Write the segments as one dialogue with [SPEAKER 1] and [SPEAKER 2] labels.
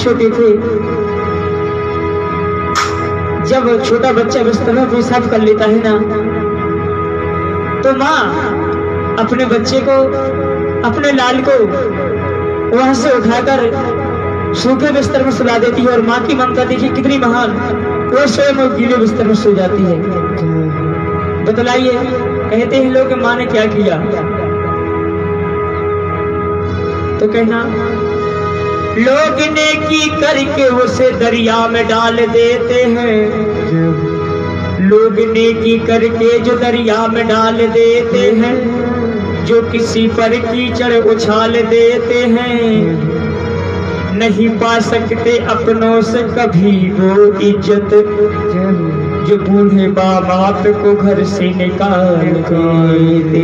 [SPEAKER 1] छोटे थे, जब छोटा बच्चा बिस्तर में पेशाब कर लेता है ना, तो माँ अपने बच्चे को, अपने लाल को वहां से उठाकर सूखे बिस्तर में सुला देती है। और माँ की ममता देखिए कितनी महान, वो स्वयं गीले बिस्तर में सो जाती है। बतलाइए, कहते हैं लोग माँ ने क्या किया, तो कहना लोग नेकी करके उसे दरिया में डाल देते हैं, लोग नेकी करके जो दरिया में डाल देते हैं, जो किसी पर कीचड़ उछाल देते हैं, नहीं पा सकते अपनों से कभी वो इज्जत, जो बूढ़े बाप को घर से निकाल देते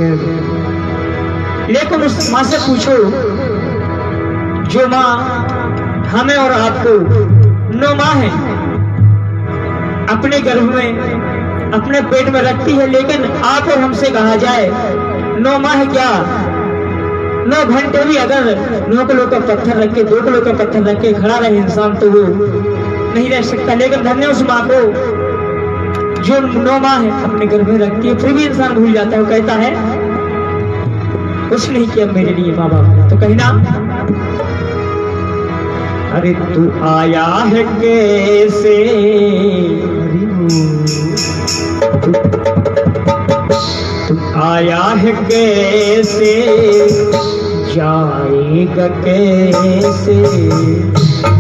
[SPEAKER 1] हैं। लेकिन उस माँ से पूछो जो माँ हमें और आपको 9 माह है अपने गर्भ में, अपने पेट में रखती है, लेकिन आप और हमसे कहा जाए 9 माह क्या 9 घंटे भी अगर 9 किलो का पत्थर रख के 2 किलो का पत्थर रख के खड़ा रहे इंसान तो वो नहीं रह सकता। लेकिन धन्य उस माँ को जो 9 माह है अपने गर्भ में रखती है, फिर भी इंसान भूल जाता है, वो कहता है कुछ नहीं किया मेरे लिए माँ बाप। तो कहना अरे तू आया है कैसे, तू आया है कैसे, जाएगा कैसे,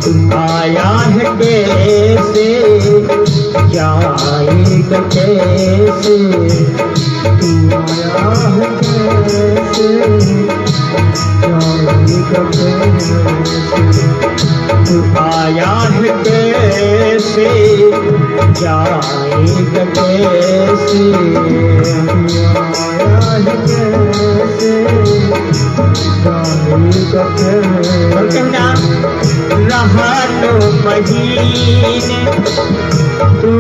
[SPEAKER 1] तू आया है कैसे, जाएगा कैसे, तू आया है कैसे, जाएगा कैसे, तू आया है कैसे, जाएगा कैसे, आया है कैसे, जाएगा कैसे। कहना रहा 9 महीने तू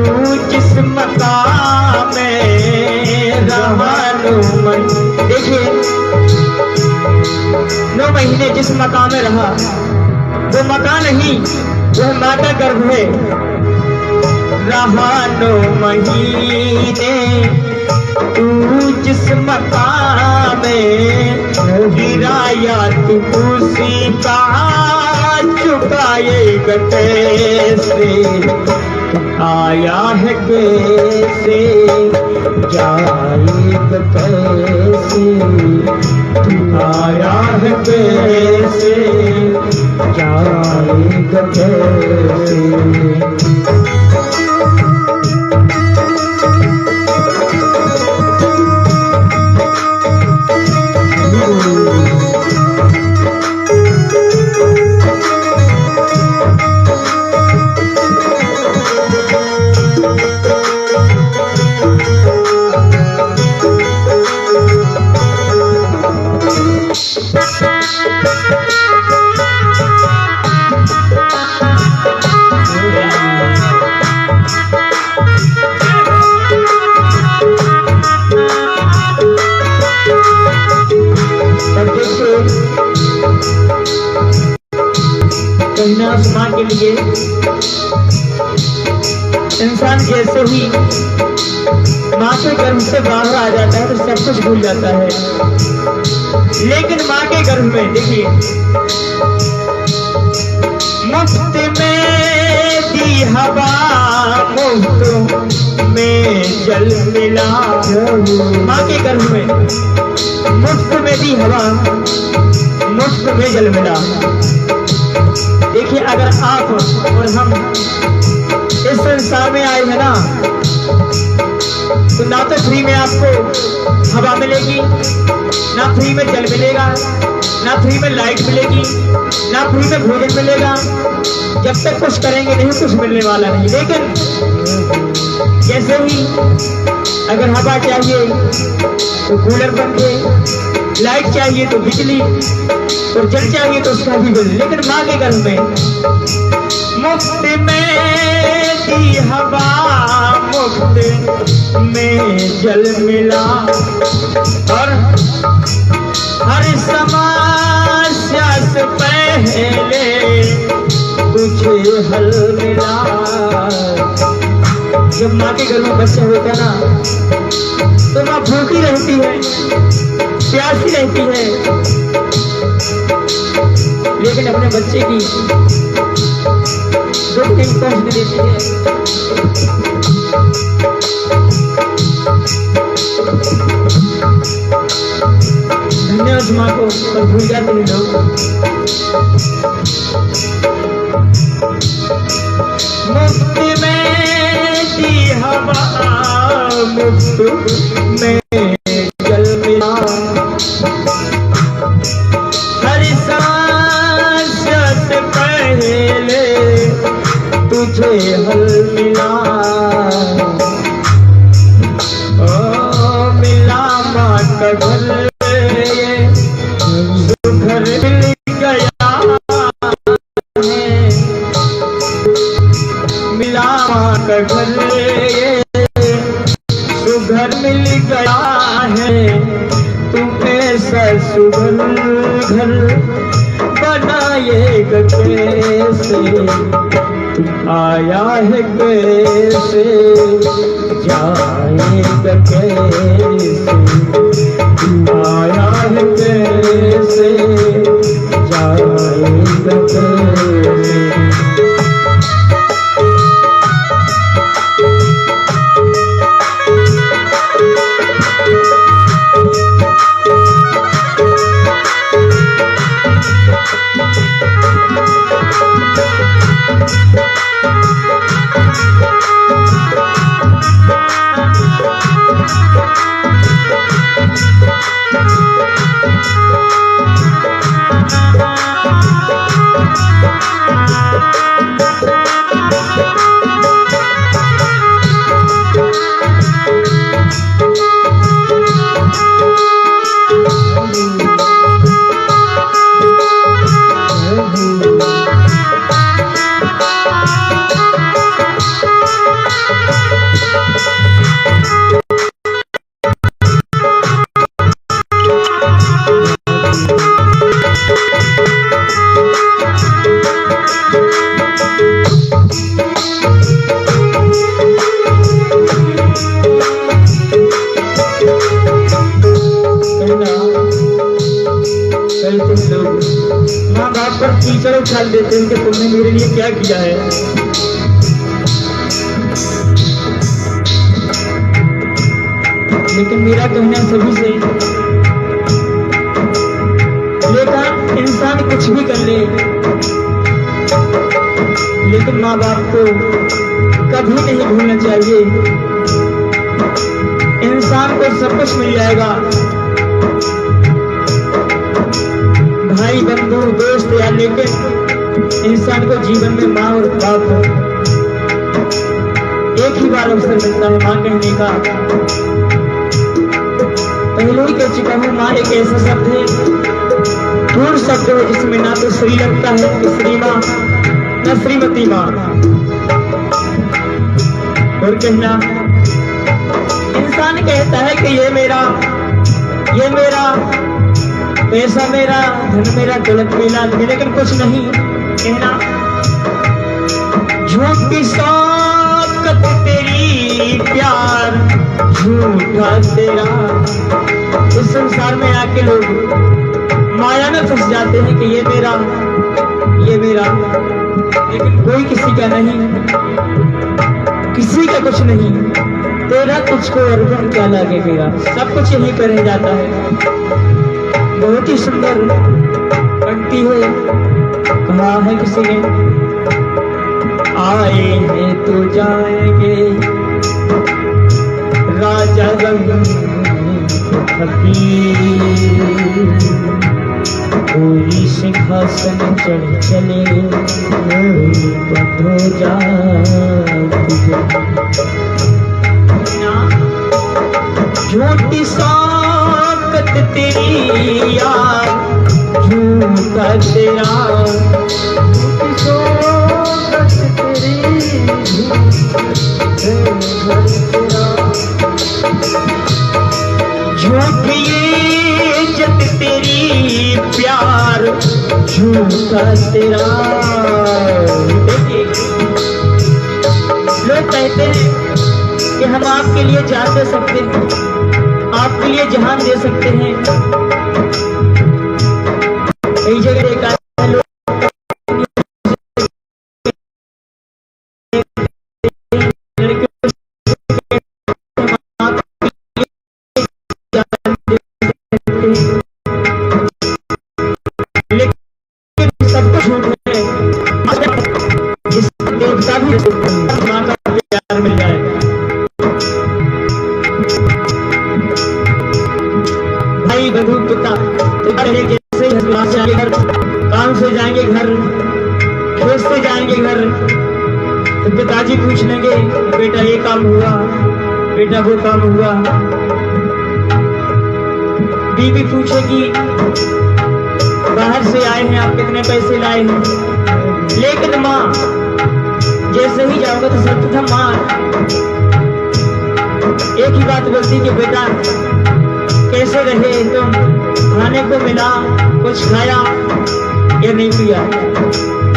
[SPEAKER 1] जिस मकाम में, रहा 9 महीने, देखिए 9 महीने जिस मकाम में रहा, वो मकान नहीं, वह माँ का गर्भ है। रहा 9 महीने तू जिस मकाम में, गिराया तू उसी का चुकाएगा कैसे, आया है कैसे, जाएगा कैसे, तू आया है कैसे, जाएगा कैसे। कहना उस माँ के लिए इंसान जैसे ही माँ के गर्भ से बाहर आ जाता है तो सब कुछ भूल जाता है। लेकिन माँ के गर्भ में देखिए मुफ्त में दी हवा, मुफ्त में जल मिला। माँ के गर्भ में मुफ्त में दी हवा, मुफ्त में जल मिला। देखिए अगर आप और हम इस संसार में आए हैं ना, तो ना तो फ्री में आपको हवा मिलेगी, ना फ्री में जल मिलेगा, ना फ्री में लाइट मिलेगी, ना फ्री में भोजन मिलेगा। जब तक कुछ करेंगे नहीं कुछ मिलने वाला नहीं। लेकिन जैसे ही अगर हवा चाहिए तो कूलर बन के, लाइट चाहिए तो बिजली, और जल चाहिए तो उसका भी बिल। लेकिन माँ के गर्भ में मुफ्त में दी हवा, मुफ्त में जल मिला, और हर समस्या से पहले हल मिला। जब माँ के घर में बच्चा होता ना तो माँ भूखी रहती है, प्यासी रहती है, लेकिन अपने बच्चे की दुख नहीं पहुंचने देती है। धन्यवाद माँ को, पर भूल जाते हैं लोग। मुफ्त में दी हवा, मुफ्त में जल मिला, हर सांस से पहले तुझे हल मिला। ओ मिला माँ का घर, घर मिल गया है, मिला माँ का घर, सुघर मिल गया है। तुम ऐसा सुघर घर बनाएगा कैसे, तुम आया है कैसे, जाएगा कैसे, तुम आया है कैसे, जाएगा कैसे। माँ बाप पर कीचड़ उछाल देते हैं कि तुमने मेरे लिए क्या किया है। लेकिन मेरा कहना सभी से, लेकिन इंसान कुछ भी कर ले, लेकिन माँ बाप को कभी नहीं भूलना चाहिए। इंसान को सब कुछ मिल जाएगा, भाई बंधु दोस्त या, लेकिन इंसान को जीवन में माँ और बाप एक ही बार अवसर मिलता है माँ कहने का। पहले ही कह चुका हूँ, माँ एक ऐसा शब्द है, पूर्ण शब्द है, जिसमें ना तो श्री लगता है कि श्री माँ, न श्रीमती माँ। और कहना, इंसान कहता है कि ये मेरा पैसा मेरा, धन मेरा, दौलत मेरा, लेकिन कुछ नहीं। कहना, झूठी शौकत तेरी, प्यार झूठा तेरा। इस संसार में आके लोग माया में फंस जाते हैं कि ये मेरा, लेकिन कोई किसी का नहीं, किसी का कुछ नहीं। तेरा तुझको अर्पण क्या लागे मेरा, सब कुछ यहीं पर रह जाता है। बहुत ही सुंदर पंक्ति है, कहा है किसी ने, आए हैं तो जाएंगे राजा रंग कोई सिंहासन चढ़ चले बंद हो जाए। झूठी शौकत तेरी यार, झूठा तेरा, शौकत तेरी झूठी इज्जत तेरी, प्यार झूठा तेरा। लोग कहते हैं कि हम आपके लिए जान दे सकते हैं, आपके लिए जहान दे सकते हैं। कई जगह देखा है लोग मिल जाए। भाई बंधु पिता जैसे ही घर, काम से जाएंगे घर, खेत से जाएंगे घर, तो पिताजी पूछ लेंगे बेटा ये काम हुआ, बेटा वो काम हुआ। बीवी पूछेगी बाहर से आए हैं आप, कितने पैसे लाए हैं। लेकिन माँ जैसे ही जाओगे तो सर्वप्रथम माँ एक ही बात बोलती कि बेटा कैसे रहे तुम, खाने को मिला, कुछ खाया या नहीं पिया।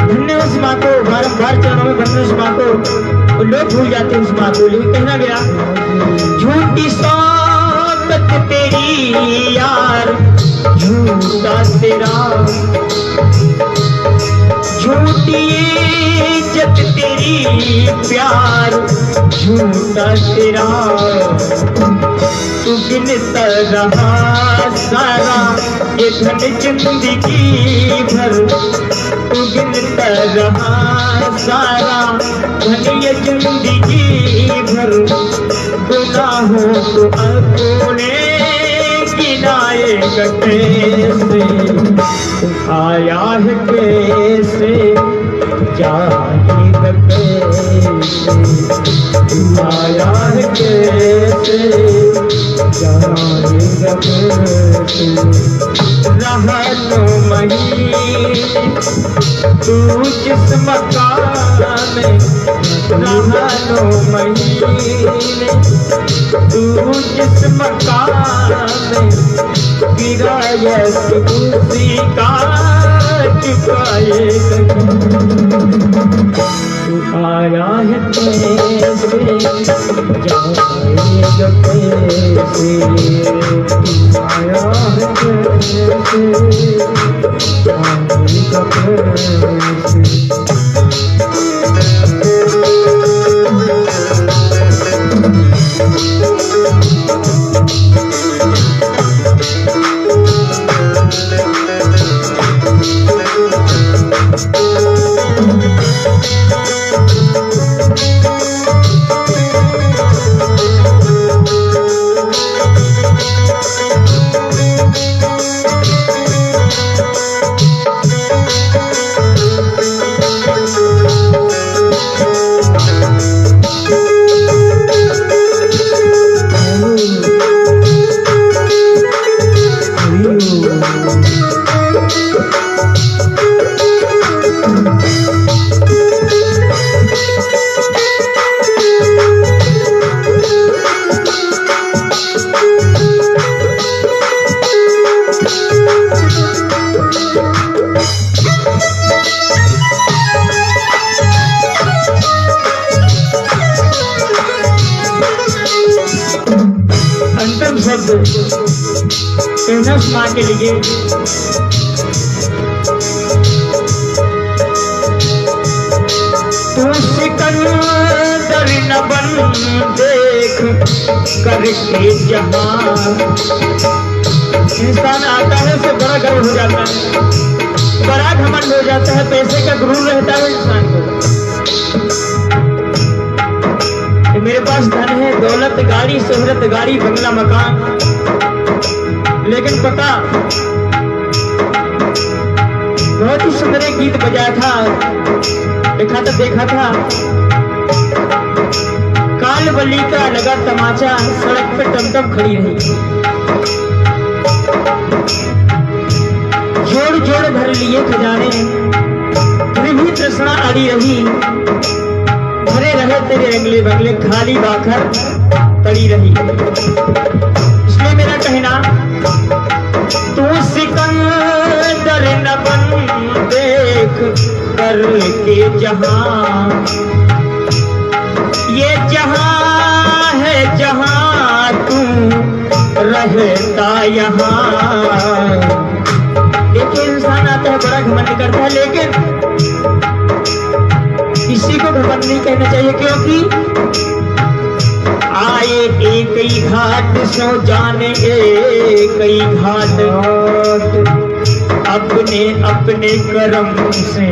[SPEAKER 1] धन्य उस माँ को, बारंबार चरणों में धन्य उस माँ को, लोग भूल जाते हैं उस माँ को। लेकिन कहना गया झूठी सोबत तेरी यार, झूठा तेरा, झूठी इज्जत तेरी प्यार, झूठा तेरा। तू गिनता रहा सारा ये धन जिंदगी भर, तू गिनता रहा सारा धन ये जिंदगी भर। गुनाहों को अपने गिनाएगा कैसे, आया है कैसे, जाएगा कैसे, आया है कैसे, जाएगा कैसे। रहा तो महीने तू जिस मकान में, रहा तो महीने तू जिस मकान में, गिरा उसी का चुकाएगा। तू आया है कैसे, जाएगा कैसे, तू आया है कैसे, जाएगा कैसे। कहना माँ के लिए तू सिकंदर न बन देख करके जहां। इंसान आता है उसे बड़ा गर्व हो जाता है, बड़ा घमंड हो जाता है, पैसे का गुरूर रहता है इंसान को। मेरे पास धन है, दौलत, गाड़ी, शोहरत, गाड़ी, बंगला, मकान, लेकिन पता बहुत ही सुंदर एक गीत बजाया था, देखा था काल बली का लगा तमाचा, सड़क पे टमटम खड़ी रही, जोड़ जोड़ भर लिए खजाने, फिर भी तृष्णा अड़ी रही, भरे रहे तेरे अगले बगले, खाली बाखर पड़ी रही। इसलिए मेरा कहना तू सिकंदर न बन देख करके जहां। ये जहां है जहां तू रहता यहाँ। एक इंसान आता है बड़ा घमंड करता है, लेकिन किसी को घमंड नहीं कहना चाहिए, क्योंकि आए एक ही घाट सो जाने एक ही घाट, अपने अपने कर्म से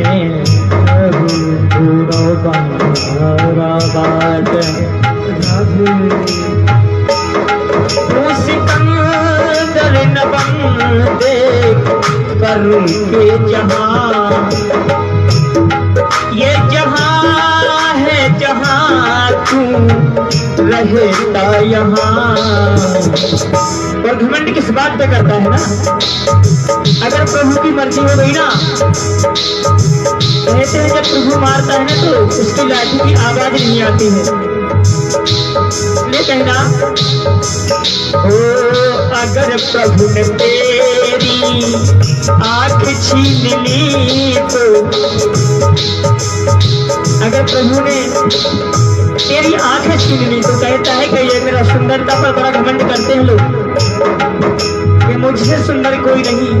[SPEAKER 1] सिकंदर न बन देख करके जहां, ये जहां है जहां तू रहता यहाँ। और घमंड किस बात पे करता है ना, अगर प्रभु की मर्जी हो गई ना, कहते हैं जब प्रभु मारता है ना तो उसकी लाठी की आवाज नहीं आती है। इसलिए कहना, ओ अगर प्रभु ने तेरी आंख छीन ली तो, अगर प्रभु ने तेरी आंखें छीन ली तो कहता है कि ये मेरा सुंदरता पर बड़ा घमंड करते हैं लोग कि मुझसे सुंदर कोई नहीं,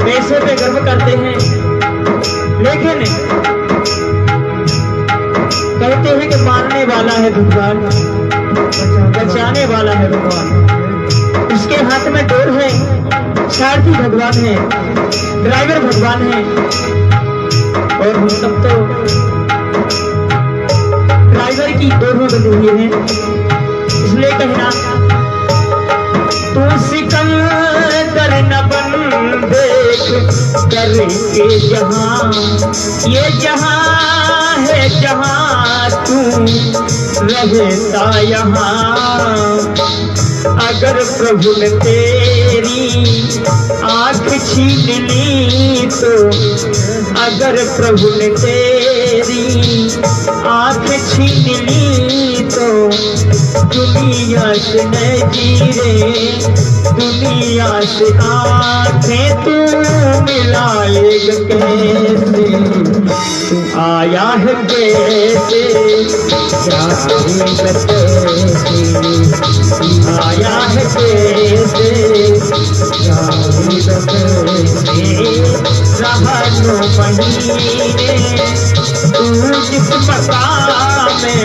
[SPEAKER 1] पैसे पे गर्व करते हैं, लेकिन कहते हैं कि मारने वाला है भगवान, बचाने वाला है भगवान। उसके हाथ में डोर है, सारथी भगवान है, ड्राइवर भगवान है, और हम सब तो ड्राइवर की डोर में बंधे हुए हैं। इसलिए कहना, तू सिकंदर न बन देख करके जहां, ये जहां है जहां तू रहता यहाँ। अगर प्रभु ने तेरी आंख छीन ली तो, अगर प्रभु ने तेरी आंख छीन ली तो, दुनिया से न जीरे दुनिया से आंखें तू मिलाएगा कैसे, तू आया है कैसे जाएगा कैसे, आया है कैसे जाएगा कैसे। रहनो महीने तू जिस मकाम में,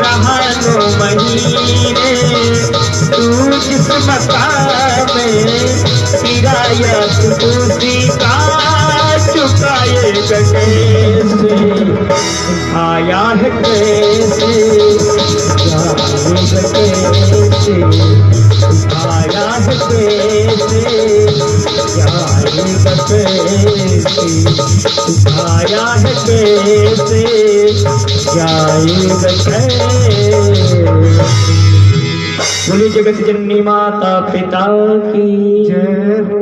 [SPEAKER 1] रहनो महीने तू जिस मकाम में, किराया उसी का चुकाएगा कैसे, आया है कैसे जाएगा कैसे, आया है कैसे जाएगा कैसे, आया है कैसे जाएगा कैसे। बोलिए जगत जननी माता पिता की जय हो।